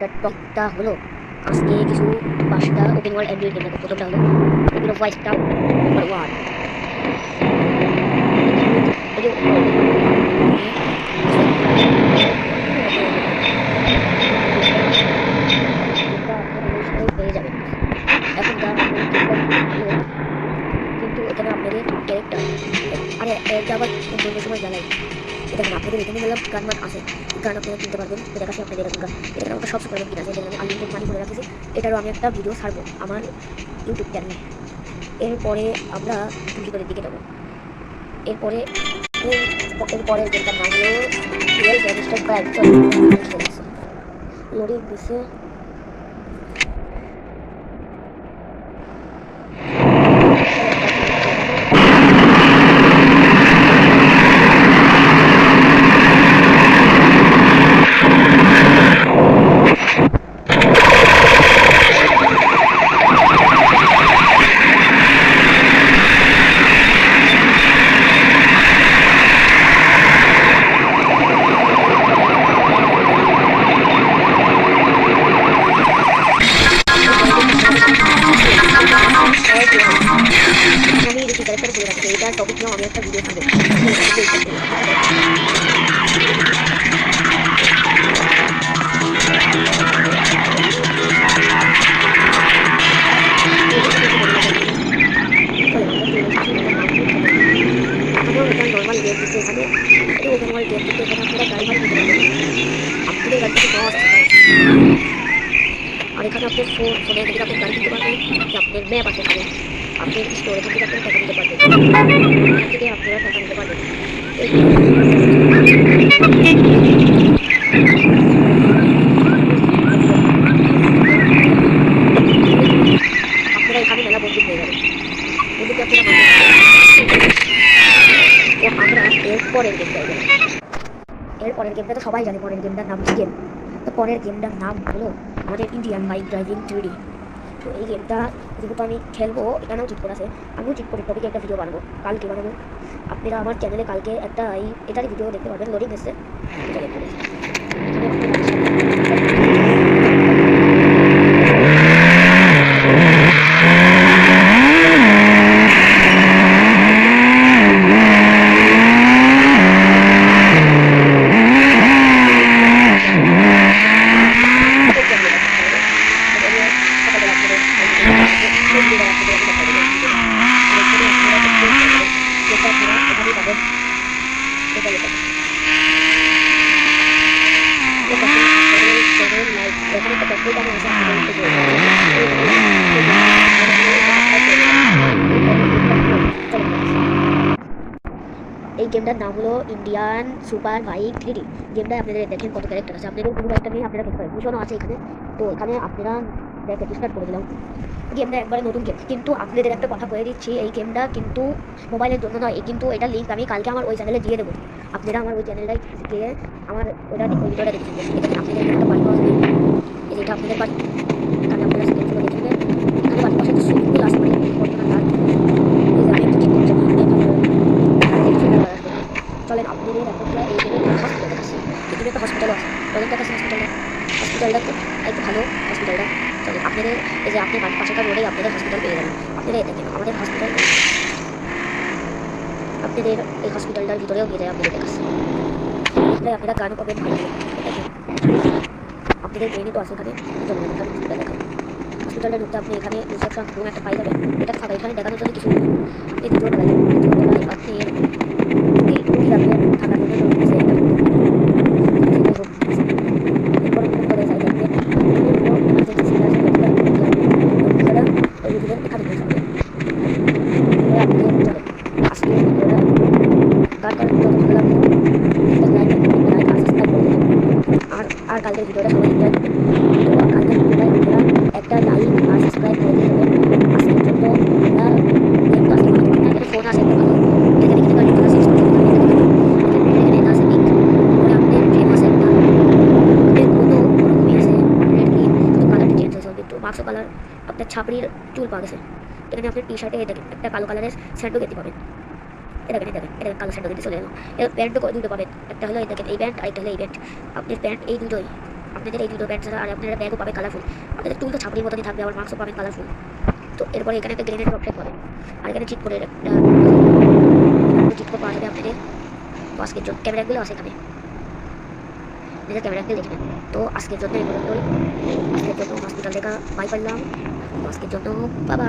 টপিকটা হলো আজকে কিছু 5টা ওপেন ওয়ার্ল্ড অ্যান্ড্রয়েড গেম দেখো। প্রথমটা হলো open of voice tau number 1। এই যে ওপেন ওয়ার্ল্ড পেয়ে যাবেন। এখন যা আপনাদের গেমটা হলো, কিন্তু এখানে আপনাদের ক্যারেক্টার আরে এটা আবার অন্য সময় জ্বালাই। এটা আপনাদের এখানে গেলাম গান আছে, গান আপনারা কিনতে পারবেন। এটা কাছে আপনাদের এরকম গান, এখানে আমার সব সুপার কিনা আছে, যেখানে আমি আনলিমিটেড মানি করে রাখেছি। এটারও আমি একটা ভিডিও ছাড়বো আমার ইউটিউব চ্যানেলে। এরপরে আমরা ভিতরের দিকে যাবো। এরপরে এরপরের যেটার নাম হলো রিয়েল গ্যাংস্টার ক্রাইম। লোডিং দিচ্ছে। আমি দেখি ক্যারেক্টার খুলে রাখছি, এটা টপিক নিয়েও আমি একটা ভিডিও ছাড়বো। নর্মাল গেম দিচ্ছে এখানে, এটা ওপেন ওয়ার্ল্ড গেম দিচ্ছে এখানে আপনারা গাড়ি ভাড়া দিতে পারবেন। আপনাদের গাড়ি থেকে পাওয়া আর এখানে আপনার ফোনে থেকে আপনি গাড়ি কিনতে পারবেন, যে আপনার ম্যাপ আছে এখানে, আপনার স্টোর এখান থেকে আপনারা টাকা নিতে পারবেন, এখান থেকে আপনারা টাকা নিতে পারবেন। আপনারা এখানে মেলা বন্দুক পেয়ে যাবেন, বন্দুকে আপনারা তো আমরা এরপরের গেমটা গেলাম। এরপরের গেমটা তো সবাই জানে, পরের গেমটার নাম চিকেন। তো পরের গেমটার নাম হলো আমাদের ইন্ডিয়ান বাইক ড্রাইভিং 3D। তো এই গেমটা যেহেতু আমি খেলবো, এখানেও ঠিক করে আছে, আমিও ঠিক করে টপিকে একটা ভিডিও বানাবো, কালকে বানাবো। আপনারা আমার চ্যানেলে কালকে একটা এটারই ভিডিও দেখতে পারবেন, লোডিং এসছে। এই গেমটার নাম হলো ইন্ডিয়ান সুপার বাইক 3D। গেমটায় আপনাদের দেখেন কত ক্যারেক্টার আছে, আপনাদের কোনো একটা নিয়ে আপনারা খেলতে পারেন, ভূষণও আছে এখানে। তো এখানে আপনারা দেখেন স্টার্ট করে দিলাম। গেমটা একবারে নতুন গেম, কিন্তু আপনাদের একটা কথা বলে দিচ্ছি, এই গেমটা কিন্তু মোবাইলের জন্য নয়, কিন্তু এটা লিঙ্ক আমি কালকে আমার ওই চ্যানেলে দিয়ে দেবো। আপনারা আমার ওই চ্যানেলটাই গিয়ে আমার ওই ভিডিওটা দেখে নেবেন। আপনাদের একটা বাড়ি পাওয়া যাবে, এটা আপনাদের বাড়ি, এখানে আপনারা স্ক্রিনগুলো দেখে নেবেন। এখানে বাড়ির পাশে সুইমিং আছে, মানে বর্তমান আমি একটু ঠিক করছি। চলেন আপনাদের একটা এই গেমের হসপিটাল আছে, এখানে একটা হসপিটালও আছে, চলেন একটা হসপিটালটা খুব একটু ভালো হসপিটালটা। চলেন আপনাদের এই যে আপনি পাশেটা রোডে আপনাদের হসপিটাল পেয়ে যাবেন। আপনারা এটা কেন আমাদের হসপিটাল, আপনাদের এই হসপিটালটার ভিতরেও নিয়ে যায় আপনাদের কাছে, আপনারা গানও পাবেন ভালো। আপনাদের মেনে তো আছে এখানে, হসপিটালটা ঢুকতে আপনি এখানে রিসেপশন রুম একটা পাই যাবেন। এটা ফাঁকা, এখানে দেখানোর জন্য কিছু আপনি দ্বিতীয় বেলায় আপনি থাকার আর কালকের ভিডিওটা সবাই কালকের ভিডিওটা একটা লাইক আর সাবস্ক্রাইব করে দিয়ে দেবেন। আজকের জন্য ফোন আসে মাক্স কালার আপনার ছাপড়ির চুল পাওয়া গেছে। এখানে আপনার টি শার্টে দেখেন একটা কালো কালারের স্যান্ডো দেখতে পাবেন, এটা কালো স্যান্ডো চলে এলো। এর প্যান্টও দুটো পাবেন, একটা হলো এই দেখেন এই প্যান্ট, আরেকটা হলো এই প্যান্ট। আপনার প্যান্ট এই দুটোই আপনাদের এই দুটো ব্যান্ড ছাড়া আর আপনারা ব্যাগও পাবে কালারফুল, আপনাদের টুল তো ছাপড়ির মতনই থাকবে, আবার মার্কসও পাবেন কালারফুল। তো এরপরে এখানে একটা গ্রেনেড অপশন পাবেন, আর এখানে চিট করে একটা চিট করে পাওয়া যাবে আপনাদের। তো আজকের জন্য ক্যামেরাগুলো আছে এখানে, নিজের ক্যামেরাগুলো দেখে নেন। তো আজকের জন্য আজকের জন্য হসপিটাল দেখা বাই করলাম। তো আজকের জন্য বাবা।